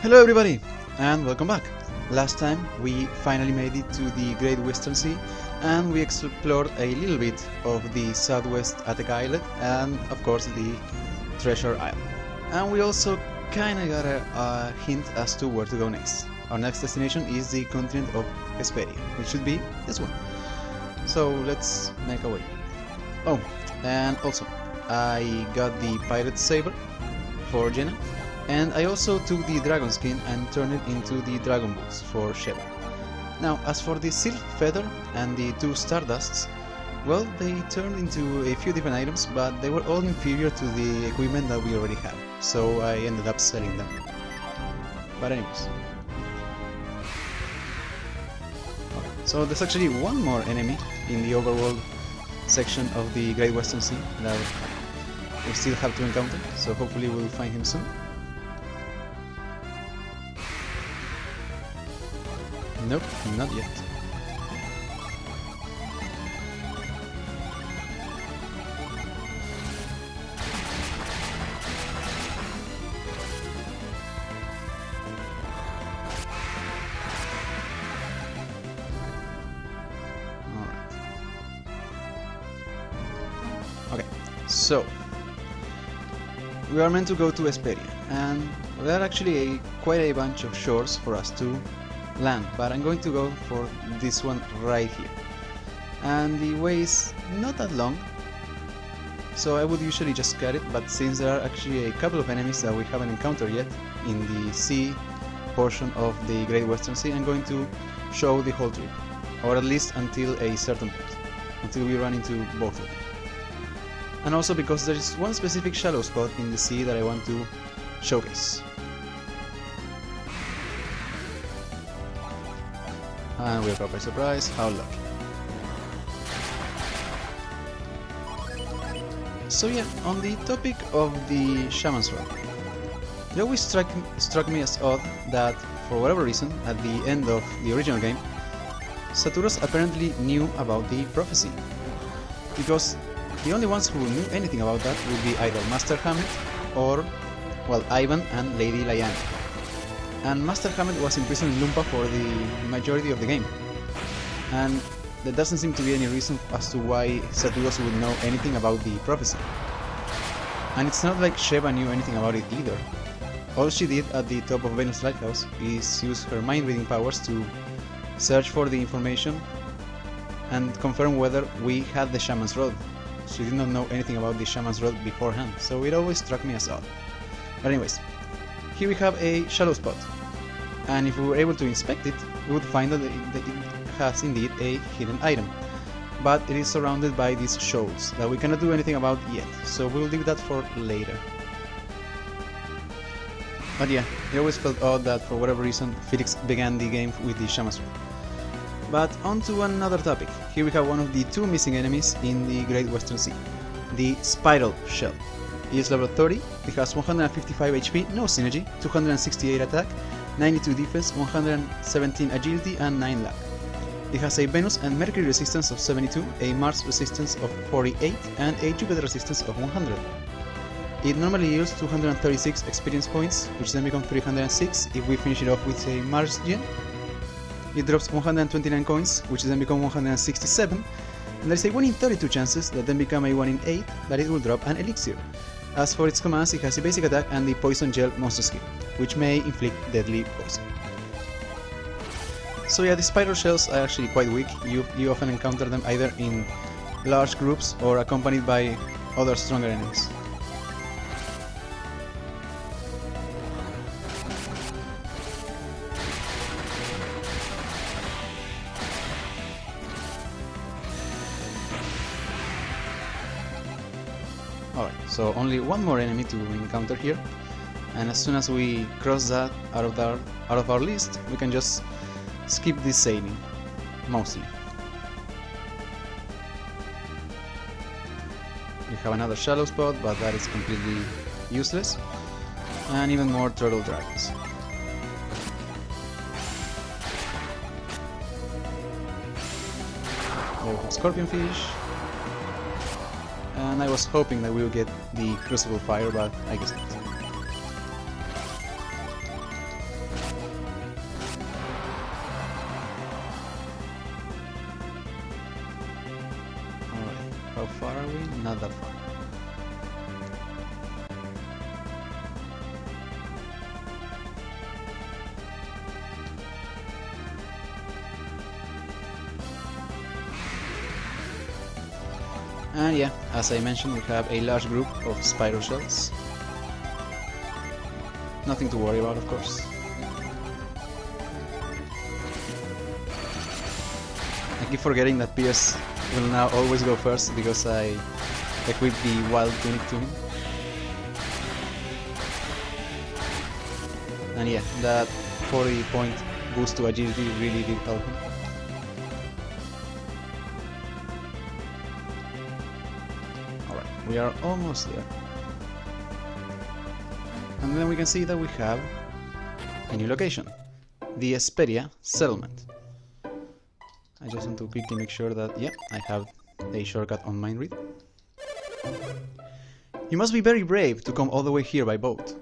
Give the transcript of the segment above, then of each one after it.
Hello everybody, and welcome back. Last time we finally made it to the Great Western Sea, and we explored a little bit of the Southwest Attica Islet, and of course the Treasure Isle. And we also kinda got a hint as to where to go next. Our next destination is the continent of Hesperia, which should be this one. So let's make our way. Oh, and also, I got the Pirate Saber for Jenna, and I also took the dragon skin and turned it into the dragon boots for Shaman. Now, as for the Silk Feather and the two Stardusts, well, they turned into a few different items, but they were all inferior to the equipment that we already had, so I ended up selling them. But anyways. Okay, so there's actually one more enemy in the overworld section of the Great Western Sea that we still have to encounter, so hopefully we'll find him soon. Nope, not yet. Alright. Okay, so we are meant to go to Hesperia, and there are actually quite a bunch of shores for us to land, but I'm going to go for this one right here. And the way is not that long, so I would usually just cut it, but since there are actually a couple of enemies that we haven't encountered yet in the sea portion of the Great Western Sea, I'm going to show the whole trip, or at least until a certain point, until we run into both of them. And also because there is one specific shallow spot in the sea that I want to showcase. And we're caught by surprise. How lucky. So yeah, on the topic of the Shaman's Rod, it always struck me as odd that, for whatever reason, at the end of the original game, Saturos apparently knew about the prophecy. Because the only ones who knew anything about that would be either Master Hammett or, well, Ivan and Lady Lyanna. And Master Hammett was imprisoned in Lumpa for the majority of the game. And there doesn't seem to be any reason as to why Saturos would know anything about the prophecy. And it's not like Sheva knew anything about it either. All she did at the top of Venus Lighthouse is use her mind-reading powers to search for the information and confirm whether we had the Shaman's Rod. She did not know anything about the Shaman's Rod beforehand, so it always struck me as odd. But anyways, here we have a shallow spot, and if we were able to inspect it, we would find that it has indeed a hidden item, but it is surrounded by these shoals that we cannot do anything about yet, so we'll leave that for later. But yeah, it always felt odd that for whatever reason Felix began the game with the Shaman's Rod. But on to another topic. Here we have one of the two missing enemies in the Great Western Sea, the Spiral Shell. It is level 30, it has 155 HP, no synergy, 268 attack, 92 defense, 117 agility and 9 luck. It has a Venus and Mercury resistance of 72, a Mars resistance of 48 and a Jupiter resistance of 100. It normally yields 236 experience points, which then become 306 if we finish it off with a Mars gem. It drops 129 coins, which then become 167, and there is a 1 in 32 chances that then become a 1 in 8 that it will drop an elixir. As for its commands, it has a basic attack and the Poison Gel monster skill, which may inflict deadly poison. So yeah, the spiral shells are actually quite weak. You often encounter them either in large groups or accompanied by other stronger enemies. Alright, so only one more enemy to encounter here, and as soon as we cross that out of our list, we can just skip this sailing, mostly. We have another shallow spot, but that is completely useless, and even more turtle dragons. There we have scorpion fish. And I was hoping that we would get the Crucible Fire, but I guess not. How far are we? Not that far. And yeah, as I mentioned, we have a large group of spider shells. Nothing to worry about, of course. I keep forgetting that Pierce will now always go first because I equipped the wild tunic to him. And yeah, that 40-point boost to agility really did help him. Alright, we are almost there. And then we can see that we have a new location, the Esperia settlement. I just want to quickly make sure that, yeah, I have a shortcut on mind read. You must be very brave to come all the way here by boat.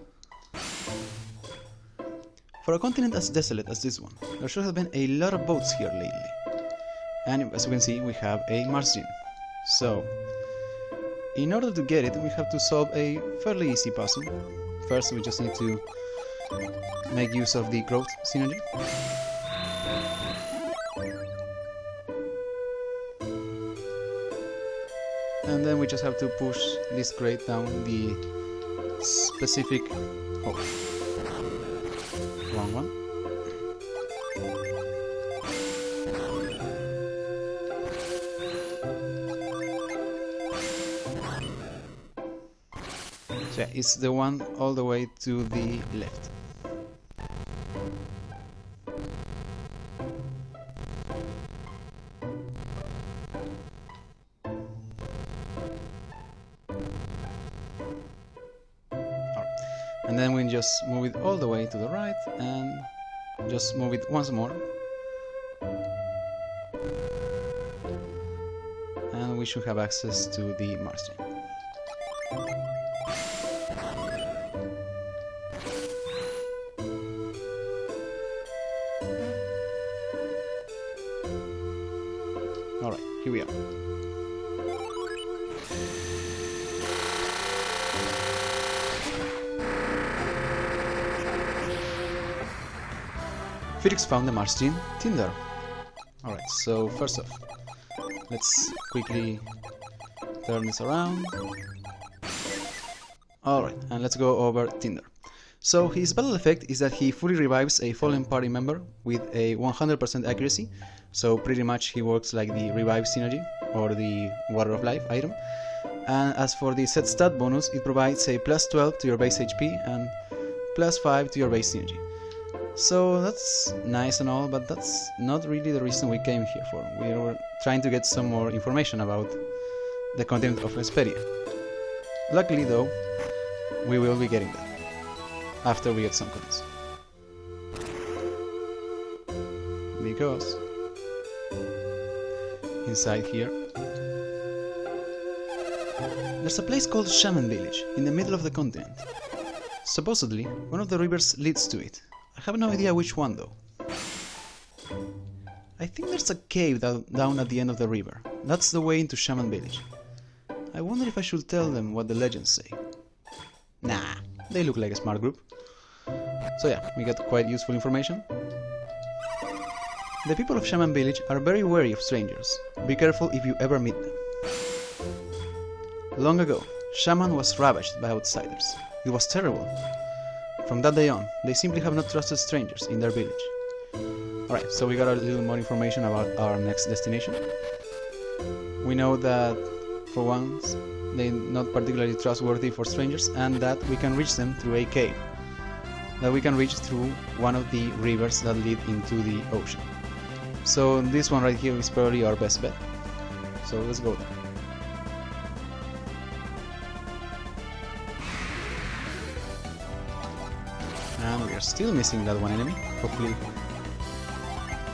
For a continent as desolate as this one, there should have been a lot of boats here lately. And as you can see, we have a margin. So, in order to get it, we have to solve a fairly easy puzzle. First, we just need to make use of the growth synergy. And then we just have to push this crate down the specific hole. Wrong one. So yeah, it's the one all the way to the left. And then we just move it all the way to the right and just move it once more. And we should have access to the margin. Alright, here we are. Felix found the margin Tinder. Alright, so first off, let's quickly turn this around. Alright, and let's go over Tinder. So his battle effect is that he fully revives a fallen party member with a 100% accuracy, so pretty much he works like the revive synergy or the water of life item. And as for the set stat bonus, it provides a plus 12 to your base HP and plus 5 to your base synergy. So that's nice and all, but that's not really the reason we came here for. We were trying to get some more information about the content of Esperia. Luckily though, we will be getting that after we get some coins. Because inside here there's a place called Shaman village in the middle of the continent. Supposedly, one of the rivers leads to it. I have no idea which one though. I think there's a cave down at the end of the river. That's the way into Shaman village. I wonder if I should tell them what the legends say. Nah, they look like a smart group. So yeah, we got quite useful information. The people of Shaman village are very wary of strangers. Be careful if you ever meet them. Long ago, Shaman was ravaged by outsiders. It was terrible. From that day on, they simply have not trusted strangers in their village. Alright, so we got a little more information about our next destination. We know that, for once, they're not particularly trustworthy for strangers, and that we can reach them through a cave. That we can reach through one of the rivers that lead into the ocean. So this one right here is probably our best bet. So let's go there. And we are still missing that one enemy. Hopefully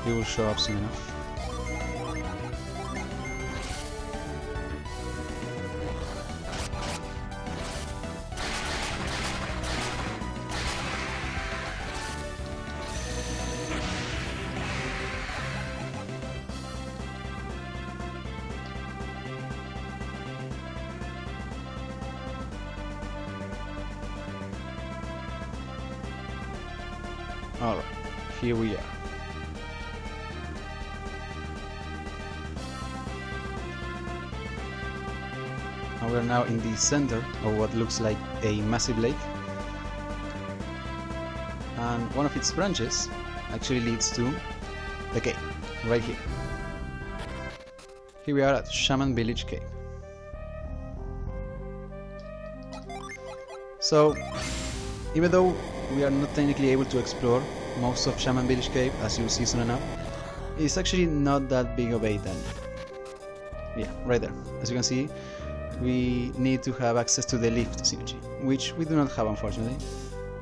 he will show up soon enough. Alright, here we are. And we're now in the center of what looks like a massive lake. And one of its branches actually leads to the cave, right here. Here we are at Shaman Village Cave. So, even though we are not technically able to explore most of Shaman Village Cave, as you'll see soon enough, it's actually not that big of a dungeon. Yeah, right there. As you can see, we need to have access to the lift synergy, which we do not have unfortunately,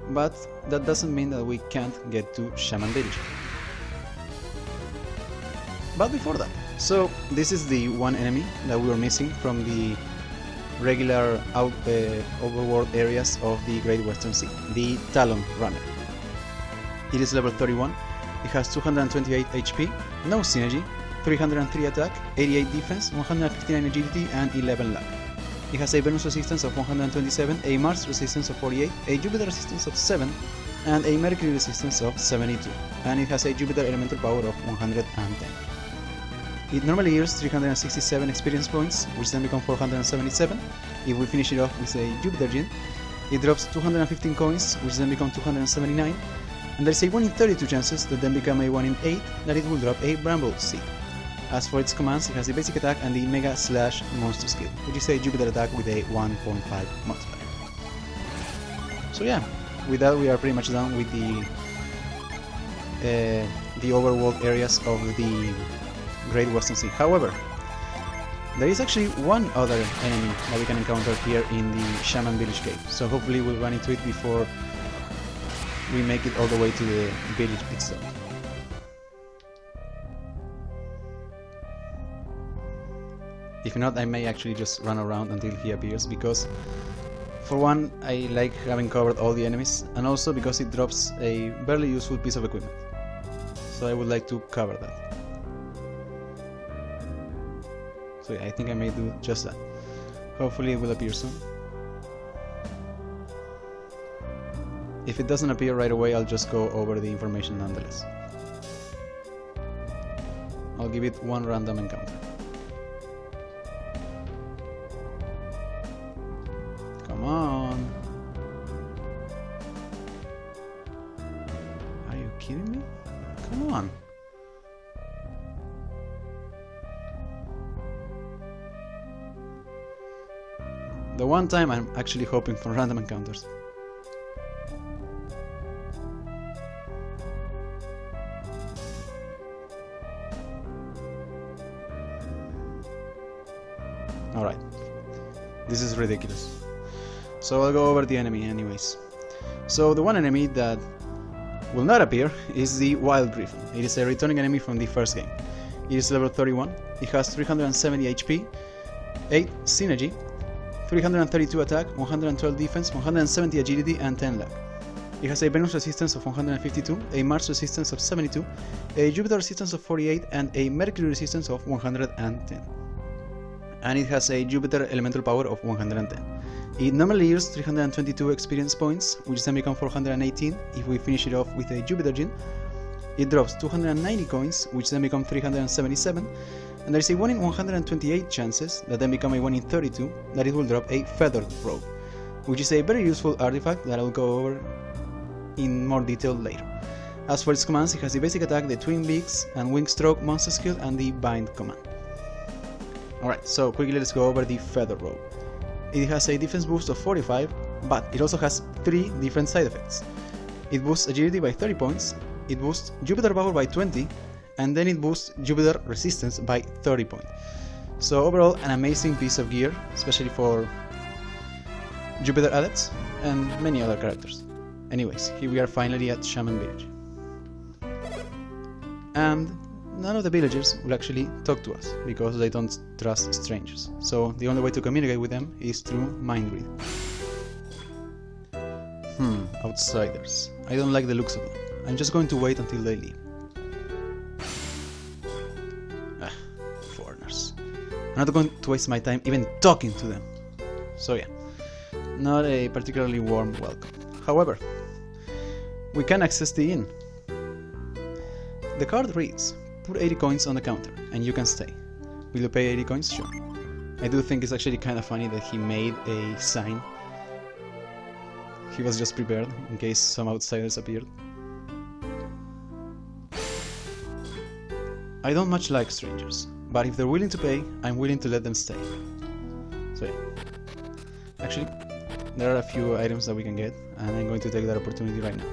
but that doesn't mean that we can't get to Shaman Village. But before that, so this is the one enemy that we were missing from the regular overworld areas of the Great Western Sea, the Talon Runner. It is level 31, it has 228 HP, no synergy, 303 attack, 88 defense, 159 agility and 11 luck. It has a Venus resistance of 127, a Mars resistance of 48, a Jupiter resistance of 7, and a Mercury resistance of 72, and it has a Jupiter elemental power of 110. It normally yields 367 experience points, which then become 477 if we finish it off with a Jupiter Gin. It drops 215 coins, which then become 279, and there's a 1 in 32 chances that then become a 1 in 8 that it will drop a Bramble Seed. As for its commands, it has the basic attack and the Mega Slash monster skill, which is a Jupiter attack with a 1.5 multiplier. So yeah, with that we are pretty much done with the overworld areas of the Great Western Sea. However, there is actually one other enemy that we can encounter here in the Shaman Village Cave, so hopefully we'll run into it before we make it all the way to the village itself. If not, I may actually just run around until he appears, because for one, I like having covered all the enemies, and also because it drops a barely useful piece of equipment. So I would like to cover that. So yeah, I think I may do just that. Hopefully it will appear soon. If it doesn't appear right away, I'll just go over the information nonetheless. I'll give it one random encounter. Come on! Are you kidding me? Come on! The one time I'm actually hoping for random encounters. Alright, this is ridiculous. So I'll go over the enemy anyways. So the one enemy that will not appear is the Wild Griffin. It is a returning enemy from the first game. It is level 31, it has 370 HP, 8 synergy, 332 attack, 112 defense, 170 agility and 10 luck. It has a Venus resistance of 152, a Mars resistance of 72, a Jupiter resistance of 48 and a Mercury resistance of 110. And it has a Jupiter elemental power of 110. It normally yields 322 experience points, which then become 418 if we finish it off with a Jupiter Gin. It drops 290 coins, which then become 377, and there is a 1 in 128 chances that then become a 1 in 32 that it will drop a Feathered Robe, which is a very useful artifact that I will go over in more detail later. As for its commands, it has the basic attack, the Twin Beaks and Wing Stroke monster skill, and the Bind command. Alright, so quickly let's go over the Feathered Robe. It has a defense boost of 45, but it also has 3 different side effects. It boosts agility by 30 points, it boosts Jupiter power by 20, and then it boosts Jupiter resistance by 30 points. So overall, an amazing piece of gear, especially for Jupiter adepts and many other characters. Anyways, here we are finally at Shaman Village. And none of the villagers will actually talk to us, because they don't trust strangers. So the only way to communicate with them is through mind reading. Outsiders. I don't like the looks of them. I'm just going to wait until they leave. Foreigners. I'm not going to waste my time even talking to them. So yeah, not a particularly warm welcome. However, we can access the inn, The card reads, put 80 coins on the counter and you can stay. Will you pay 80 coins? Sure. I do think it's actually kind of funny that he made a sign. He was just prepared in case some outsiders appeared. I don't much like strangers, but if they're willing to pay, I'm willing to let them stay. So yeah. Actually, there are a few items that we can get, and I'm going to take that opportunity right now.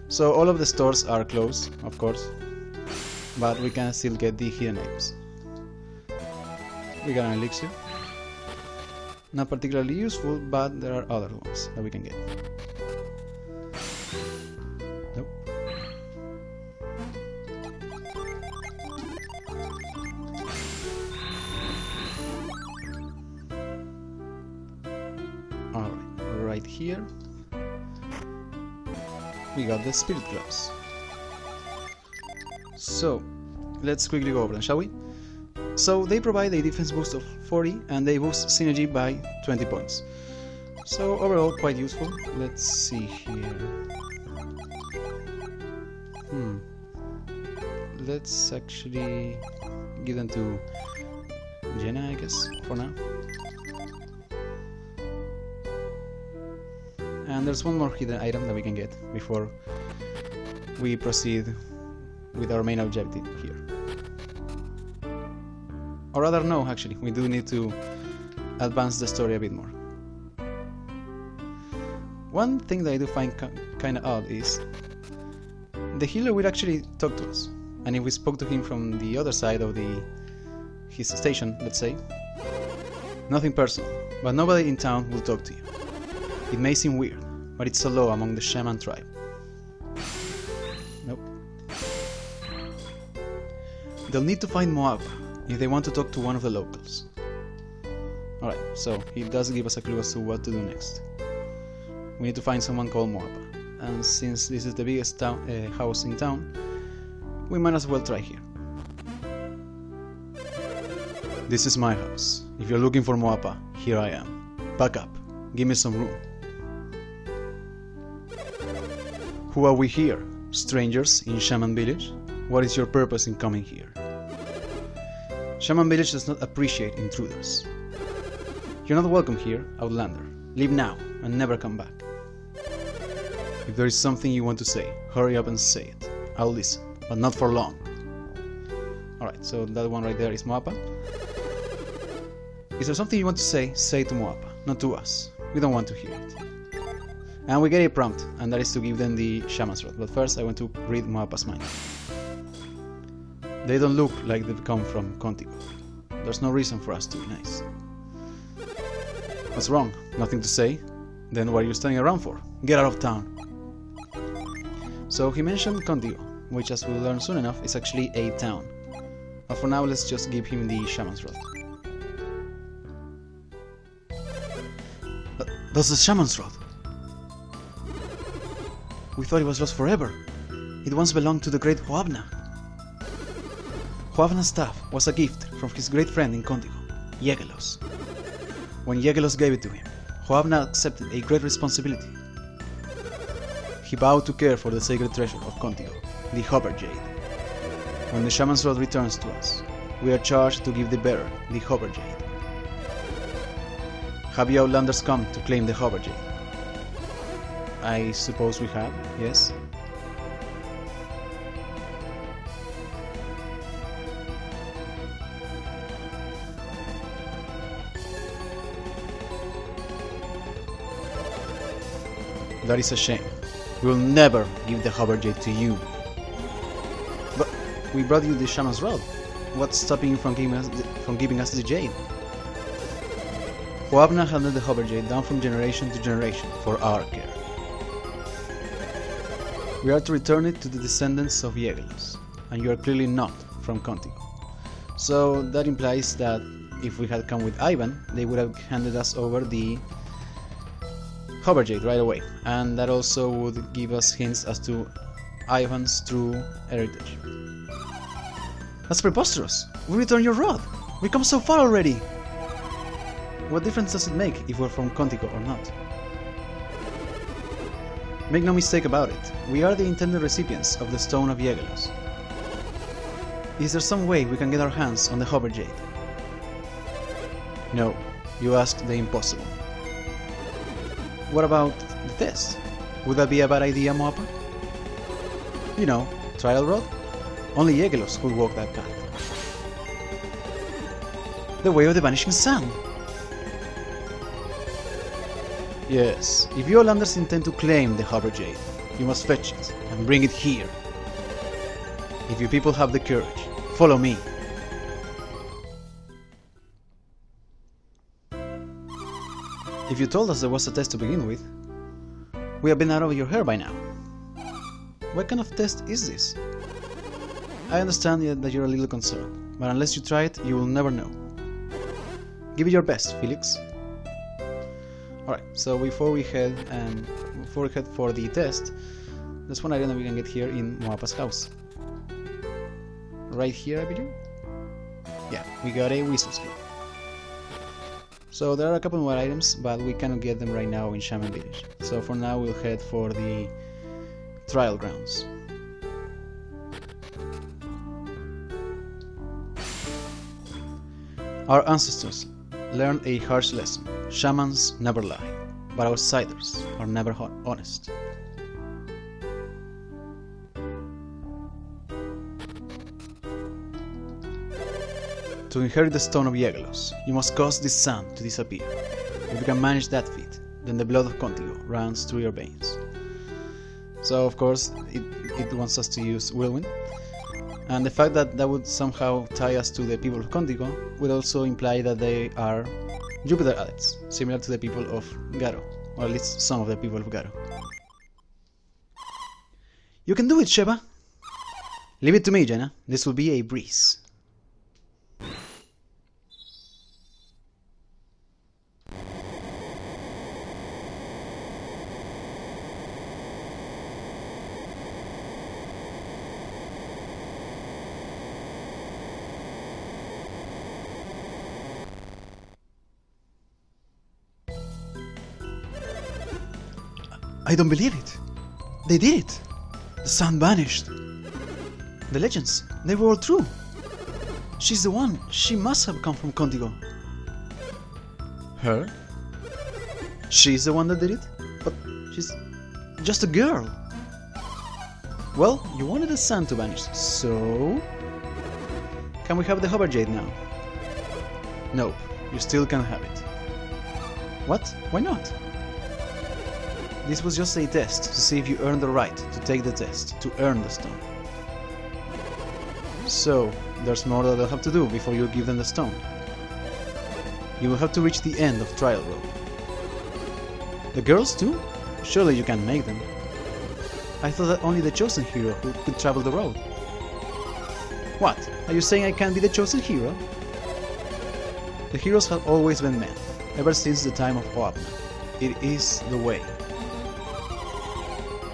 So all of the stores are closed, of course, but we can still get the hidden items. We got an elixir. Not particularly useful, but there are other ones that we can get. Nope. Alright, right here we got the spirit gloves. So let's quickly go over them, shall we? So they provide a defense boost of 40 and they boost synergy by 20 points. So overall quite useful. Let's see here. Let's actually give them to Jenna, I guess, for now. And there's one more hidden item that we can get before we proceed with our main objective here. Or rather, no, actually, we do need to advance the story a bit more. One thing that I do find kind of odd is the healer will actually talk to us, and if we spoke to him from the other side of his station, let's say, nothing personal, but nobody in town will talk to you. It may seem weird, but it's a law among the Shaman tribe. Nope. They'll need to find Moab if they want to talk to one of the locals. Alright, so he does give us a clue as to what to do next. We need to find someone called Moab, and since this is the biggest house in town, we might as well try here. This is my house. If you're looking for Moapa, here I am. Back up. Give me some room. Who are we here? Strangers in Shaman village? What is your purpose in coming here? Shaman village does not appreciate intruders. You're not welcome here, outlander. Leave now and never come back. If there is something you want to say, hurry up and say it. I'll listen, but not for long. Alright, so that one right there is Moapa. Is there something you want to say? Say it to Moapa, not to us. We don't want to hear it. And we get a prompt, and that is to give them the Shaman's Rod. But first I want to read Moapa's mind. They don't look like they've come from Contigo. There's no reason for us to be nice. What's wrong? Nothing to say? Then what are you standing around for? Get out of town! So he mentioned Contigo, which as we'll learn soon enough is actually a town. But for now let's just give him the Shaman's Rod. That's the Shaman's Rod! We thought it was lost forever. It once belonged to the great Hoabna. Hoabna's staff was a gift from his great friend in Contigo, Yegelos. When Yegelos gave it to him, Hoabna accepted a great responsibility. He vowed to care for the sacred treasure of Contigo, the Hopper Jade. When the Shaman's Rod returns to us, we are charged to give the bearer the Hopper Jade. Have you outlanders come to claim the Hopper Jade? I suppose we have, yes. That is a shame. We'll never give the Hopper Jade to you. But we brought you the Shaman's Rod. What's stopping you from giving us the Jade? Hoabna handed the Hopper Jade down from generation to generation for our care. We are to return it to the descendants of Yegelos, and you are clearly not from Contigo. So that implies that if we had come with Ivan, they would have handed us over the Hopper Jade right away, and that also would give us hints as to Ivan's true heritage. That's preposterous! We return your rod! We come so far already! What difference does it make if we're from Contigo or not? Make no mistake about it, we are the intended recipients of the Stone of Yegelos. Is there some way we can get our hands on the Hover Jade? No, you asked the impossible. What about the test? Would that be a bad idea, Moapa? You know, trial road? Only Yegelos could walk that path. The way of the vanishing sand! Yes, if you Olanders intend to claim the Hover Jade, you must fetch it and bring it here. If you people have the courage, follow me. If you told us there was a test to begin with, we have been out of your hair by now. What kind of test is this? I understand that you're a little concerned, but unless you try it, you will never know. Give it your best, Felix. Alright, so before we head for the test, there's one item that we can get here in Moapa's house. Right here, I believe? Yeah, we got a Whistle Skill. So there are a couple more items, but we cannot get them right now in Shaman Village. So for now we'll head for the trial grounds. Our ancestors learned a harsh lesson. Shamans never lie, but outsiders are never honest. To inherit the Stone of Yegelos, you must cause this sand to disappear. If you can manage that feat, then the blood of Contigo runs through your veins. So of course, it wants us to use Whirlwind. And the fact that that would somehow tie us to the people of Contigo would also imply that they are Jupiter adepts, similar to the people of Garo, or at least some of the people of Garo. You can do it, Sheba! Leave it to me, Jenna. This will be a breeze. I don't believe it. They did it. The sun vanished. The legends, they were all true. She's the one. She must have come from Contigo. Her? She's the one that did it? But she's just a girl. Well, you wanted the sun to vanish, so... Can we have the Hover Jade now? Nope, you still can't have it. What? Why not? This was just a test to see if you earned the right to take the test, to earn the stone. So, there's more that they'll have to do before you give them the stone. You will have to reach the end of Trial Road. The girls too? Surely you can make them. I thought that only the chosen hero could travel the road. What? Are you saying I can't be the chosen hero? The heroes have always been men, ever since the time of Oapna. It is the way.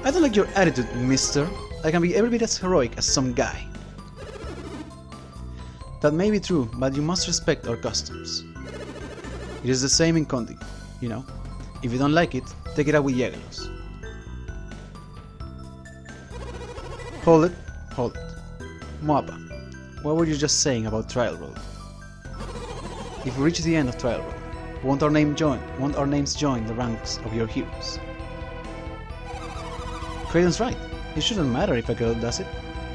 I don't like your attitude, mister. I can be every bit as heroic as some guy. That may be true, but you must respect our customs. It is the same in Contigo, you know. If you don't like it, take it out with Yegelos. Hold it, hold it. Moapa, what were you just saying about Trial Road? If we reach the end of Trial Road, won't our names join the ranks of your heroes? Kraden's right. It shouldn't matter if a girl does it.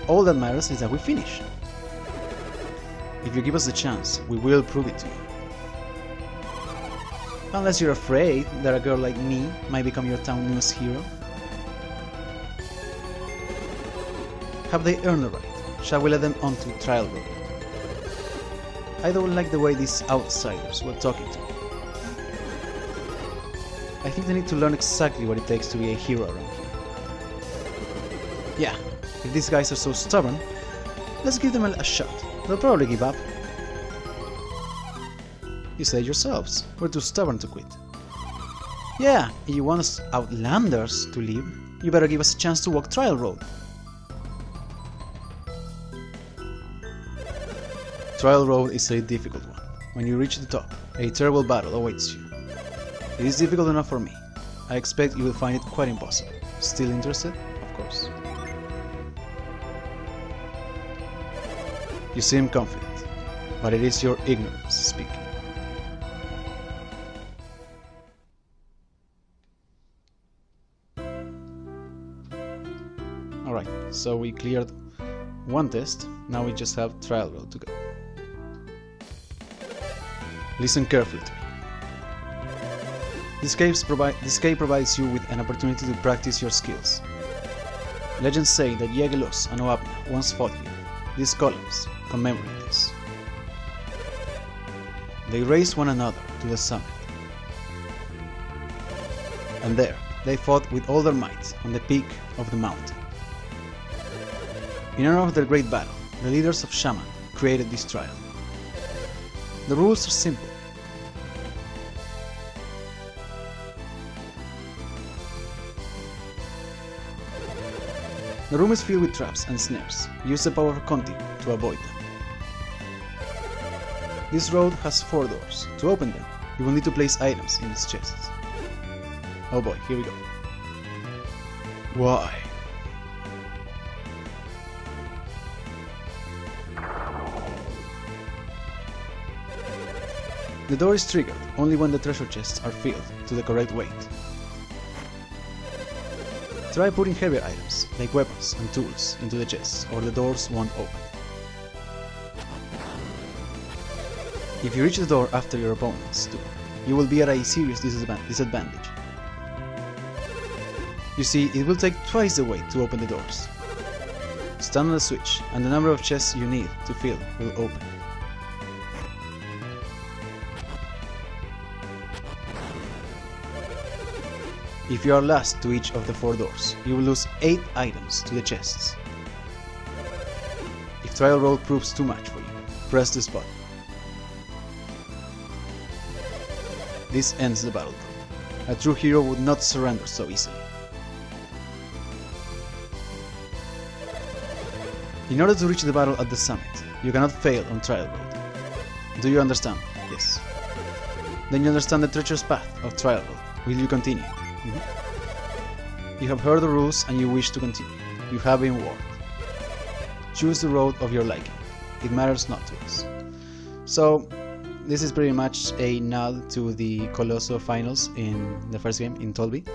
All that matters is that we finish. If you give us the chance, we will prove it to you. Unless you're afraid that a girl like me might become your town's newest hero. Have they earned the right? Shall we let them onto Trial Road? I don't like the way these outsiders were talking to me. I think they need to learn exactly what it takes to be a hero around here. Yeah, if these guys are so stubborn, let's give them a shot. They'll probably give up. You said yourselves, we're too stubborn to quit. Yeah, if you want us outlanders to leave, you better give us a chance to walk Trial Road. Trial Road is a difficult one. When you reach the top, a terrible battle awaits you. It is difficult enough for me. I expect you will find it quite impossible. Still interested? Of course. You seem confident, but it is your ignorance speaking. Alright, so we cleared one test, now we just have trial road to go. Listen carefully to me. This cave provides you with an opportunity to practice your skills. Legends say that Yegelos and Oabna once fought here. These columns commemorate this. They raced one another to the summit. And there, they fought with all their might on the peak of the mountain. In honor of their great battle, the leaders of Shaman created this trial. The rules are simple. The room is filled with traps and snares. Use the power of Contigo to avoid them. This road has 4 doors. To open them, you will need to place items in these chests. Oh boy, here we go. Why? The door is triggered only when the treasure chests are filled to the correct weight. Try putting heavier items, like weapons and tools, into the chests, or the doors won't open. If you reach the door after your opponents do, you will be at a serious disadvantage. You see, it will take twice the weight to open the doors. Stand on the switch, and the number of chests you need to fill will open. If you are last to each of the 4 doors, you will lose 8 items to the chests. If trial road proves too much for you, press this button. This ends the battle though. A true hero would not surrender so easily. In order to reach the battle at the summit, you cannot fail on trial road. Do you understand? Yes. Then you understand the treacherous path of trial road. Will you continue? You have heard the rules and you wish to continue. You have been warned. Choose the road of your liking. It matters not to us. So, this is pretty much a nod to the Colosso finals in the first game in Tolby,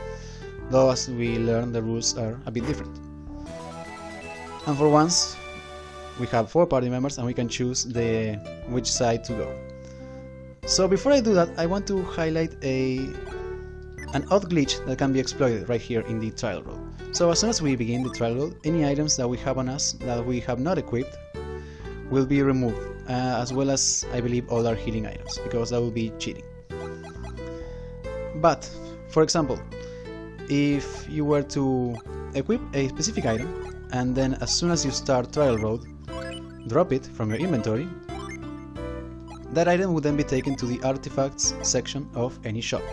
though as we learn the rules are a bit different. And for once, we have 4 party members and we can choose which side to go. So before I do that, I want to highlight an odd glitch that can be exploited right here in the trial road. So as soon as we begin the trial road, any items that we have on us that we have not equipped will be removed, as well as, I believe, all our healing items, because that will be cheating. But, for example, if you were to equip a specific item, and then as soon as you start trial road, drop it from your inventory, that item would then be taken to the artifacts section of any shop,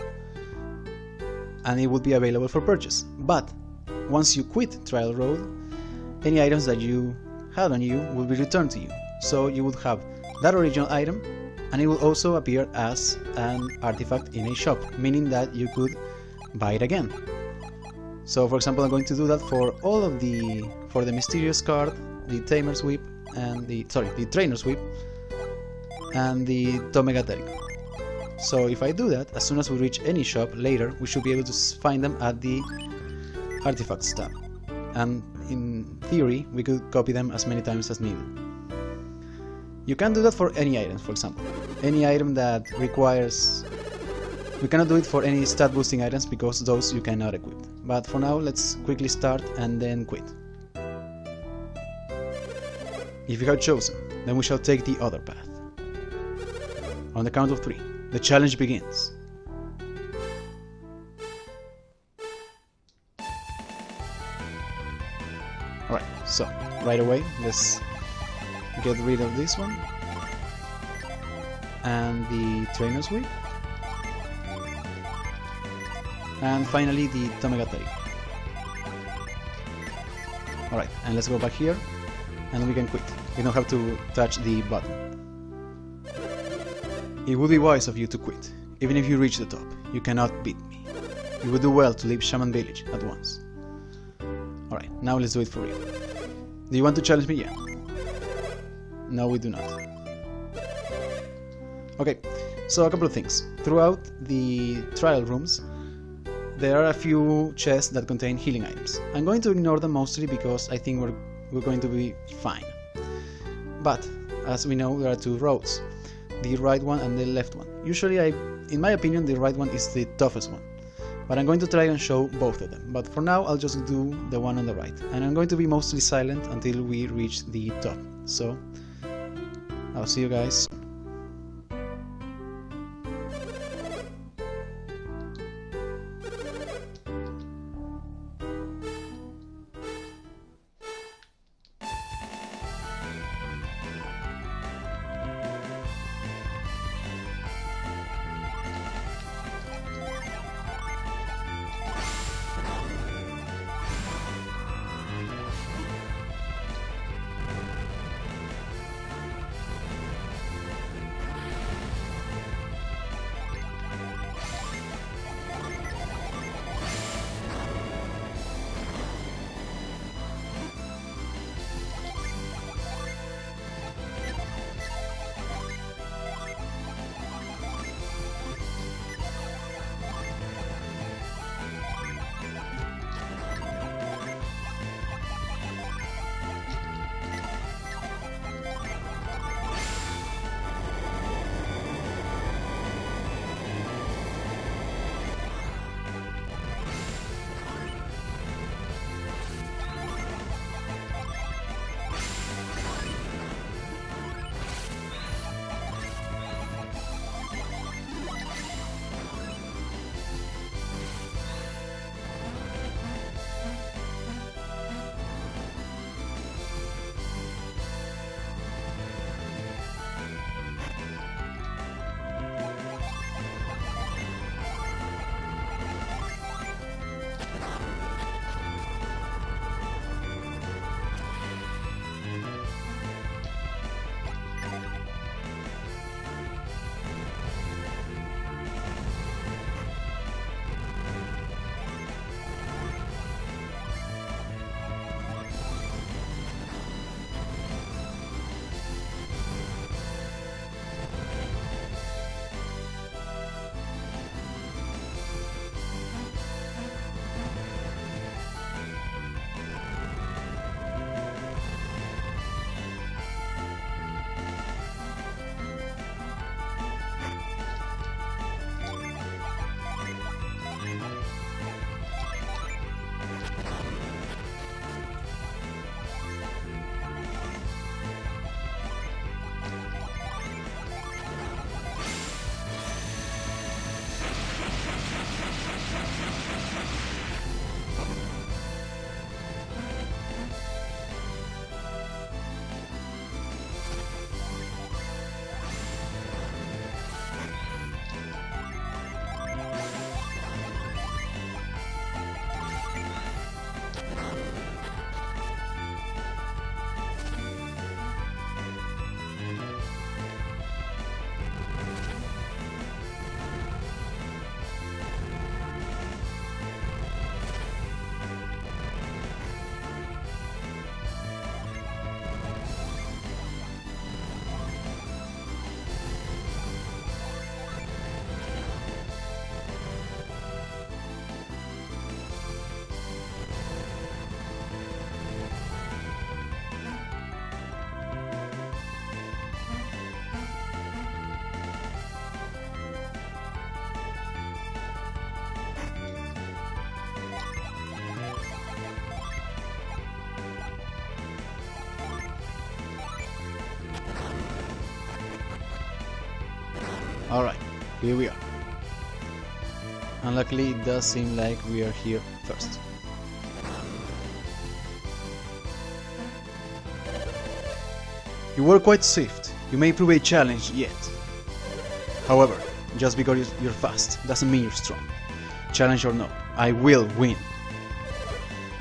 and it would be available for purchase. But once you quit trial road, any items that you had on you will be returned to you. So you would have that original item, and it will also appear as an artifact in a shop, meaning that you could buy it again. So for example, I'm going to do that for all of for the mysterious card, the Tamer's Whip, and the Trainer's Whip, and the Tomegaterico. So if I do that, as soon as we reach any shop later, we should be able to find them at the Artifacts tab. And in theory, we could copy them as many times as needed. You can do that for any item, for example. Any item that requires... We cannot do it for any stat boosting items because those you cannot equip. But for now, let's quickly start and then quit. If you have chosen, then we shall take the other path. On the count of 3. The challenge begins. Alright, so right away let's get rid of this one and the Trainer's Whip, and finally the Tomegaterico. Alright, and let's go back here and we can quit. We don't have to touch the button. It would be wise of you to quit. Even if you reach the top, you cannot beat me. You would do well to leave Shaman Village at once. Alright, now let's do it for real. Do you want to challenge me? Yeah. No, we do not. Okay, so a couple of things. Throughout the trial rooms, there are a few chests that contain healing items. I'm going to ignore them mostly because I think we're going to be fine. But, as we know, there are two roads. The right one and the left one. Usually, in my opinion, the right one is the toughest one. But I'm going to try and show both of them. But for now, I'll just do the one on the right. And I'm going to be mostly silent until we reach the top. So, I'll see you guys soon. Alright, here we are. And luckily it does seem like we are here first. You were quite swift. You may prove a challenge yet. However, just because you're fast doesn't mean you're strong. Challenge or no, I will win.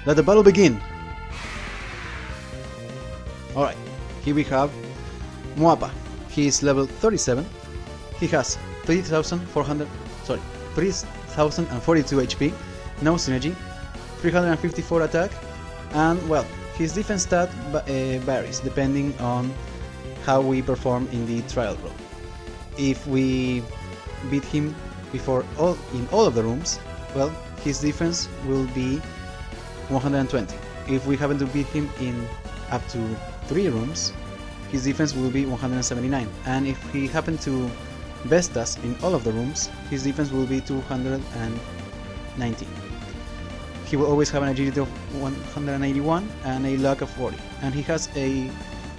Let the battle begin! Alright, here we have Muapa. He is level 37. He has 3042 HP, no synergy, 354 attack, and well, his defense stat varies depending on how we perform in the trial road. If we beat him in all of the rooms, well, his defense will be 120. If we happen to beat him in up to 3 rooms, his defense will be 179. And if he happened to best us in all of the rooms, his defense will be 219. He will always have an agility of 181 and a luck of 40. And he has a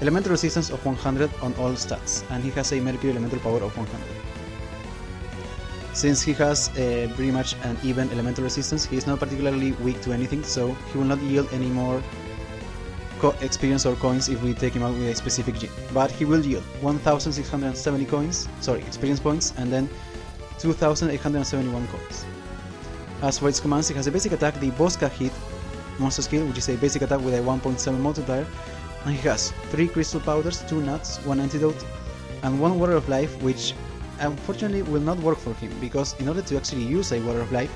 elemental resistance of 100 on all stats, and he has a Mercury elemental power of 100. Since he has pretty much an even elemental resistance, he is not particularly weak to anything, so he will not yield any more experience or coins if we take him out with a specific gym. But he will yield 1,670 experience points, and then 2,871 coins. As for its commands, it has a basic attack, the Bosca hit monster skill, which is a basic attack with a 1.7 multiplier, and he has 3 crystal powders, 2 nuts, 1 antidote, and 1 water of life, which unfortunately will not work for him, because in order to actually use a water of life,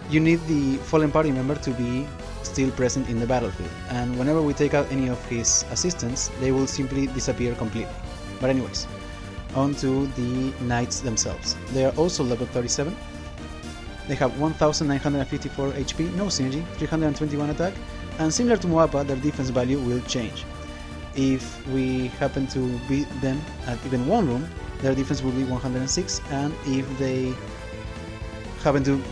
you need the fallen party member to be still present in the battlefield, and whenever we take out any of his assistants, they will simply disappear completely. But anyways, on to the knights themselves. They are also level 37. They have 1954 HP, no synergy, 321 attack, and similar to Moapa, their defense value will change. If we happen to beat them at even 1 room, their defense will be 106, and if they happen to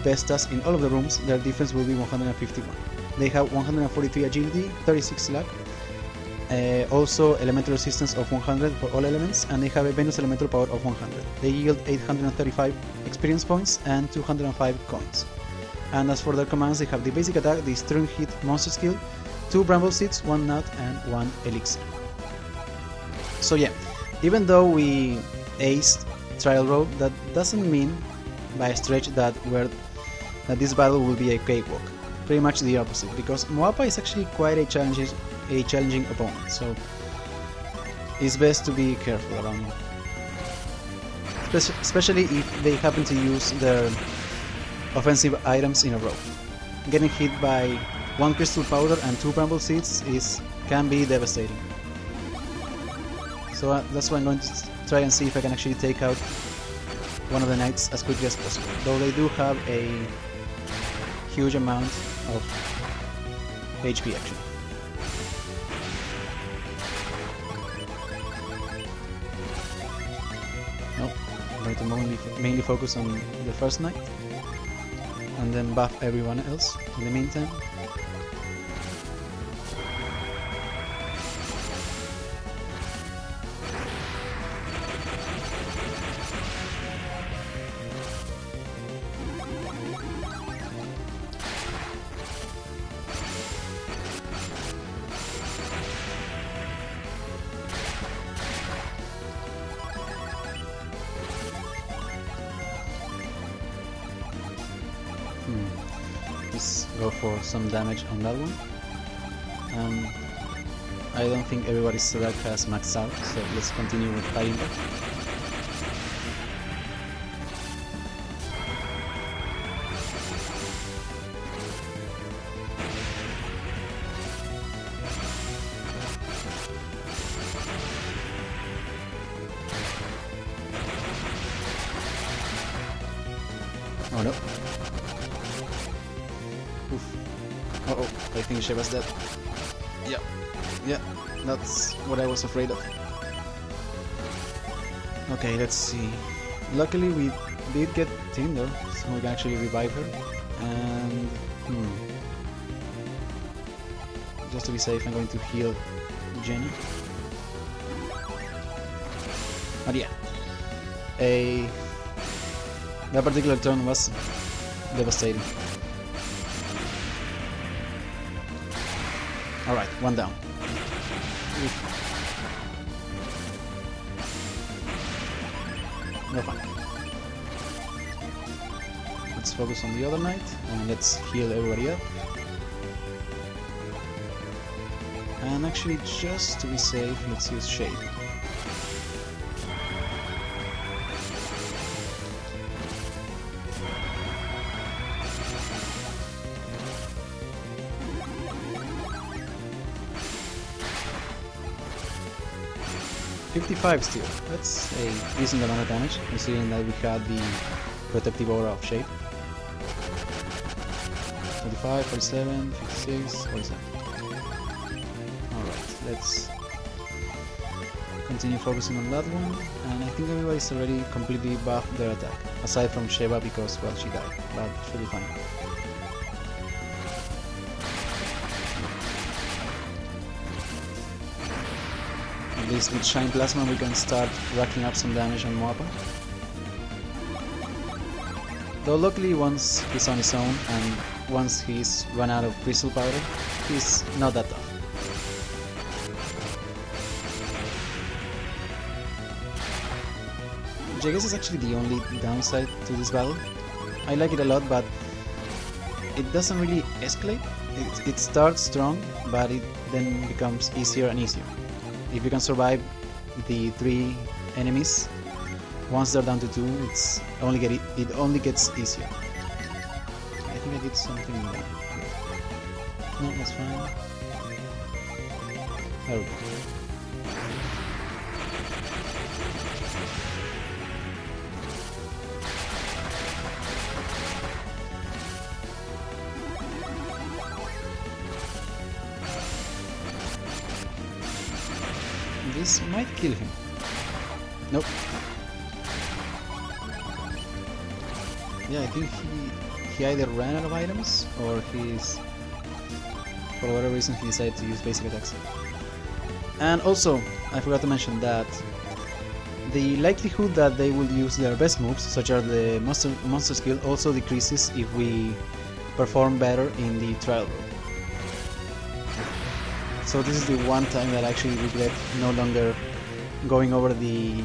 best us in all of the rooms, their defense will be 151. They have 143 agility, 36 luck, also elemental resistance of 100 for all elements, and they have a Venus elemental power of 100. They yield 835 experience points and 205 coins. And as for their commands, they have the basic attack, the string hit monster skill, 2 bramble seeds, 1 nut, and 1 elixir. So yeah, even though we aced Trial Road, that doesn't mean by a stretch that this battle will be a cakewalk. Pretty much the opposite, because Moapa is actually quite a challenging opponent, so it's best to be careful around him. Especially if they happen to use their offensive items in a row. Getting hit by 1 crystal powder and 2 bramble seeds can be devastating. So that's why I'm going to try and see if I can actually take out one of the knights as quickly as possible, though they do have a huge amount of HP actually. Nope, I'm going to mainly focus on the first knight and then buff everyone else in the meantime. Let's go for some damage on that one. I don't think everybody's Sadak has maxed out, so let's continue with high impact. Oh no. Oof. Uh-oh, I think Sheba's dead. Yeah, that's what I was afraid of. Okay, let's see. Luckily we did get Tinder, so we can actually revive her. And... just to be safe, I'm going to heal Jenny. But yeah, that particular turn was devastating. Alright, 1 down. Oof. No fun. Let's focus on the other knight and let's heal everybody up. And actually, just to be safe, let's use Shade. 55 still. That's a decent amount of damage, considering that we had the protective aura of shape. 45, 47, 56, 47. Alright, let's continue focusing on that one. And I think everybody's already completely buffed their attack, aside from Sheva because, well, she died, but she'll be fine. At least with Shine Plasma we can start racking up some damage on Moapa. Though luckily once he's on his own and once he's run out of crystal powder, he's not that tough. Which I guess is actually the only downside to this battle. I like it a lot, but it doesn't really escalate. It starts strong, but it then becomes easier and easier. If you can survive the 3 enemies, once they're down to 2, it only gets easier. I think I did something wrong. No, that's fine. There we go. This might kill him. Nope. Yeah, I think he either ran out of items or he's, for whatever reason, he decided to use basic attacks. And also, I forgot to mention that the likelihood that they will use their best moves, such as the monster skill, also decreases if we perform better in the trial room. So this is the one time that I actually regret no longer going over the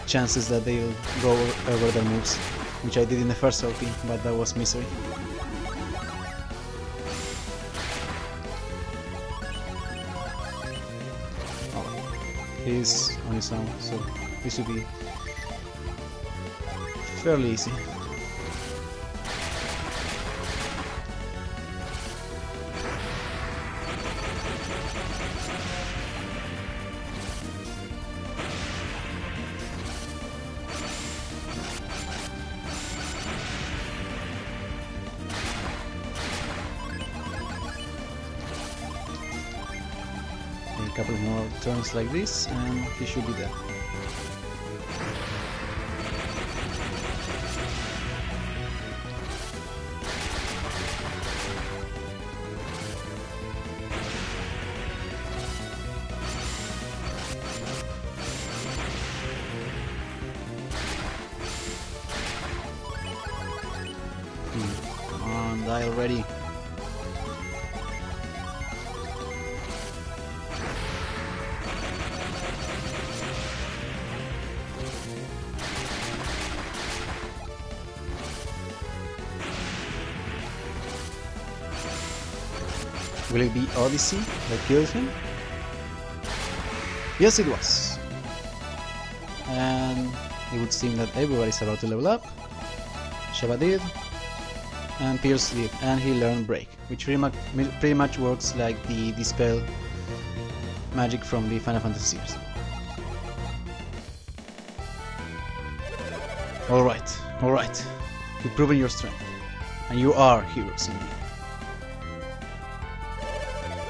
chances that they'll go over their moves, which I did in the first LP, but that was misery. Oh, he's on his own, so this should be fairly easy. A couple more turns like this and he should be dead. Come on, die already. Will it be Odyssey that killed him? Yes, it was. And it would seem that everybody's about to level up. Sheva did, and Pierce did, and he learned Break, which pretty much works like the Dispel magic from the Final Fantasy series. Alright, you've proven your strength, and you are heroes indeed.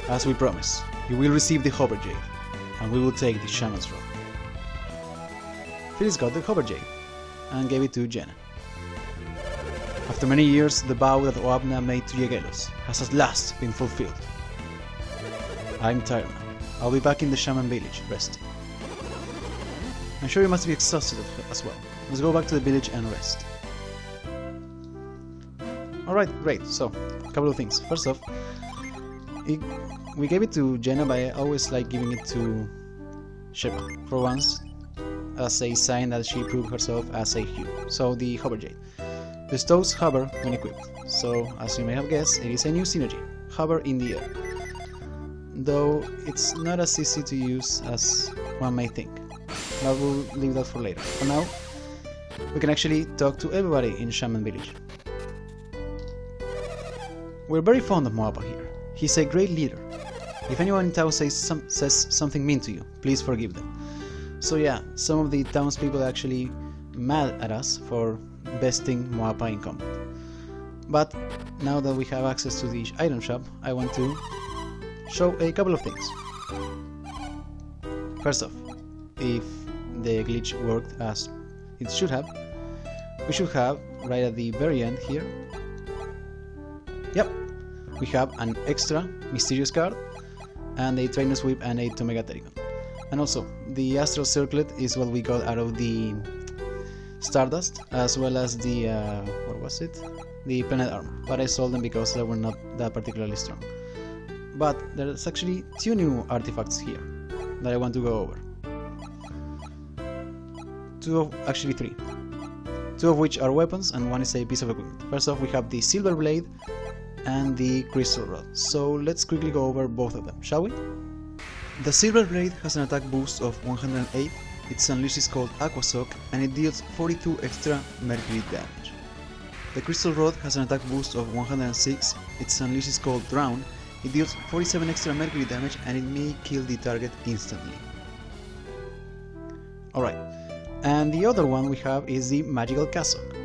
As we promised, you will receive the Hover Jade, and we will take the Shaman's Robe. Phyllis got the Hover Jade, and gave it to Jenna. After many years, the vow that Oabna made to Yegelos has at last been fulfilled. I'm tired now. I'll be back in the Shaman village, resting. I'm sure you must be exhausted as well. Let's go back to the village and rest. Alright, great. So, a couple of things. First off, we gave it to Jenna, but I always like giving it to Sheva for once, as a sign that she proved herself as a hero. So the Hover Jade bestows Hover when equipped, so as you may have guessed, it is a new synergy, Hover in the air. Though it's not as easy to use as one may think, but we'll leave that for later. For now, we can actually talk to everybody in Shaman village. We're very fond of Moapa here. He's a great leader. If anyone in town says something mean to you, please forgive them. So yeah, some of the townspeople are actually mad at us for besting Moapa in combat. But now that we have access to the item shop, I want to show a couple of things. First off, if the glitch worked as it should have, we should have, right at the very end here, yep, we have an extra mysterious card and a Trainer's Whip and a Tomega Terrigon. And also, the Astral Circlet is what we got out of the Stardust, as well as the, what was it? The Planet Armor, but I sold them because they were not that particularly strong. But there's actually 2 new artifacts here that I want to go over. Actually 3. 2 of which are weapons and 1 is a piece of equipment. First off, we have the Silver Blade and the Crystal Rod. So let's quickly go over both of them, shall we? The Silver Blade has an attack boost of 108, its unleash is called Aqua Soak and it deals 42 extra mercury damage. The Crystal Rod has an attack boost of 106, its unleash is called Drown, it deals 47 extra mercury damage and it may kill the target instantly. Alright, and the other one we have is the Magical Cassock.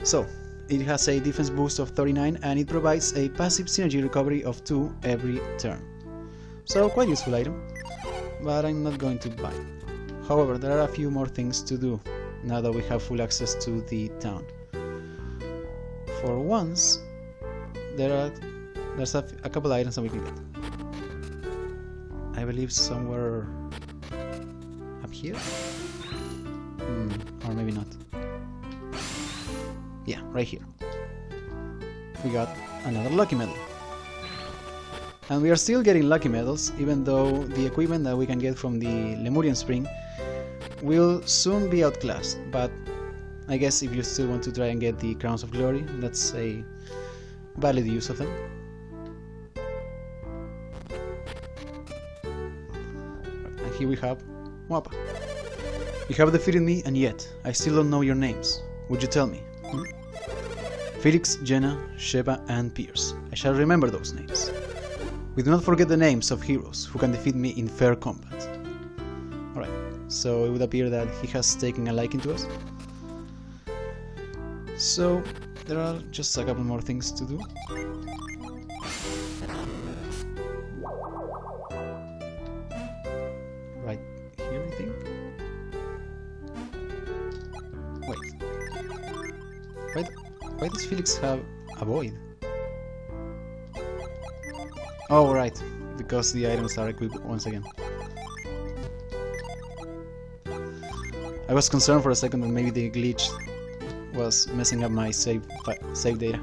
So, it has a defense boost of 39 and it provides a passive synergy recovery of 2 every turn. So, quite useful item, but I'm not going to buy it. However, there are a few more things to do now that we have full access to the town. For once, there's a couple items that we can get. I believe somewhere up here? Or maybe not. Yeah, right here. We got another lucky medal. And we are still getting lucky medals, even though the equipment that we can get from the Lemurian Spring will soon be outclassed. But I guess if you still want to try and get the Crowns of Glory, that's a valid use of them. And here we have Moapa. You have defeated me, and yet I still don't know your names. Would you tell me? Felix, Jenna, Sheba, and Pierce. I shall remember those names. We do not forget the names of heroes who can defeat me in fair combat. Alright, so it would appear that he has taken a liking to us. So, there are just a couple more things to do. Right here, I think. Wait. Why does Felix have a void? Oh, right, because the items are equipped once again. I was concerned for a second that maybe the glitch was messing up my save data.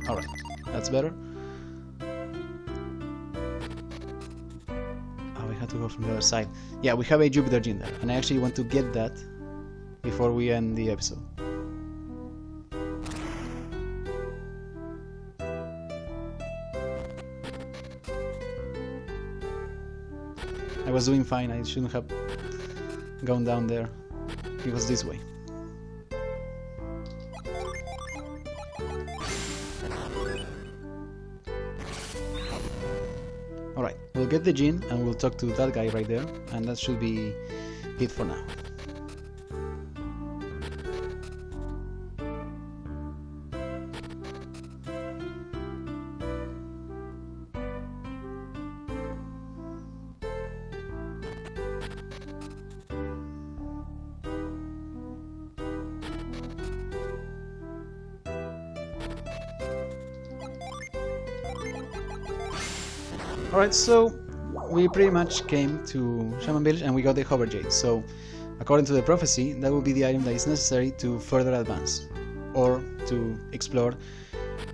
Alright, that's better. Oh, we had to go from the other side. Yeah, we have a Jupiter Gene there, and I actually want to get that before we end the episode. I was doing fine, I shouldn't have gone down there. It was this way. Alright, we'll get the gene and we'll talk to that guy right there, and that should be it for now. Alright, so we pretty much came to Shaman Village and we got the Hover Jade, so according to the prophecy, that will be the item that is necessary to further advance, or to explore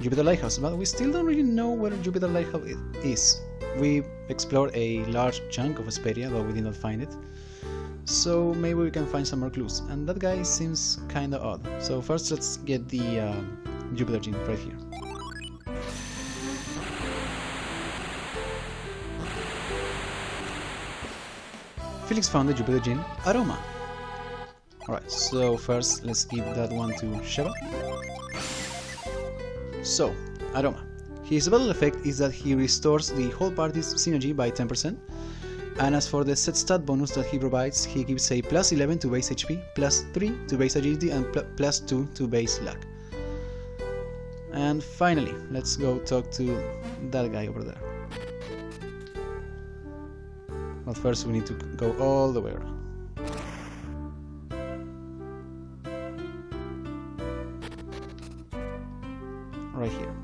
Jupiter Lighthouse, but we still don't really know where Jupiter Lighthouse is. We explored a large chunk of Hesperia, but we did not find it, so maybe we can find some more clues, and that guy seems kinda odd. So first let's get the Jupiter Gene right here. Felix found the Jupiter Gene Aroma. Alright, so first let's give that one to Sheba. So, Aroma. His battle effect is that he restores the whole party's synergy by 10%, and as for the set stat bonus that he provides, he gives a plus 11 to base HP, plus 3 to base agility, and plus 2 to base luck. And finally, let's go talk to that guy over there. But first we need to go all the way around. Right here.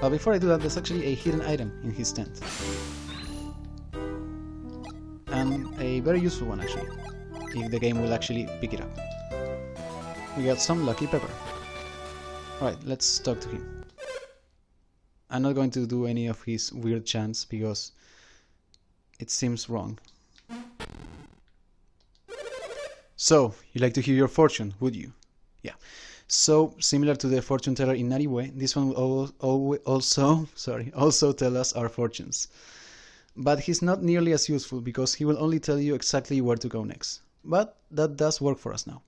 But before I do that, there's actually a hidden item in his tent. And a very useful one actually, if the game will actually pick it up. We got some lucky pepper. Alright, let's talk to him. I'm not going to do any of his weird chants because it seems wrong. So, you like to hear your fortune, would you? Yeah. So, similar to the fortune teller in Nariwe, this one will also tell us our fortunes. But he's not nearly as useful because he will only tell you exactly where to go next. But that does work for us now.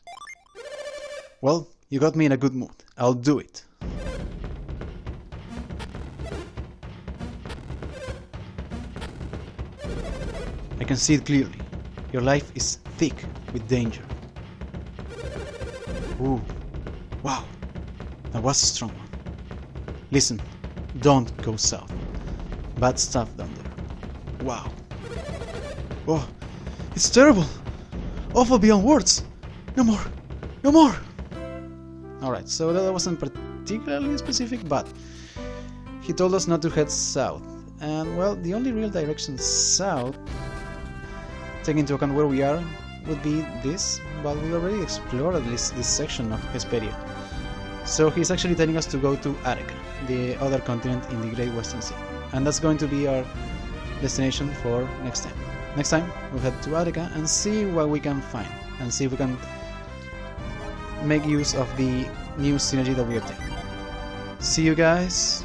Well, you got me in a good mood. I'll do it. I can see it clearly. Your life is thick with danger. Ooh. Wow. That was a strong one. Listen, don't go south. Bad stuff down there. Wow. Oh, it's terrible. Awful beyond words. No more. No more. Alright, so that wasn't particularly specific, but he told us not to head south. And well, the only real direction south, taking into account where we are, would be this, but we already explored at least this section of Hesperia. So he's actually telling us to go to Attica, the other continent in the Great Western Sea. And that's going to be our destination for next time. Next time, we'll head to Attica and see what we can find, and see if we can make use of the new synergy that we obtained. See you guys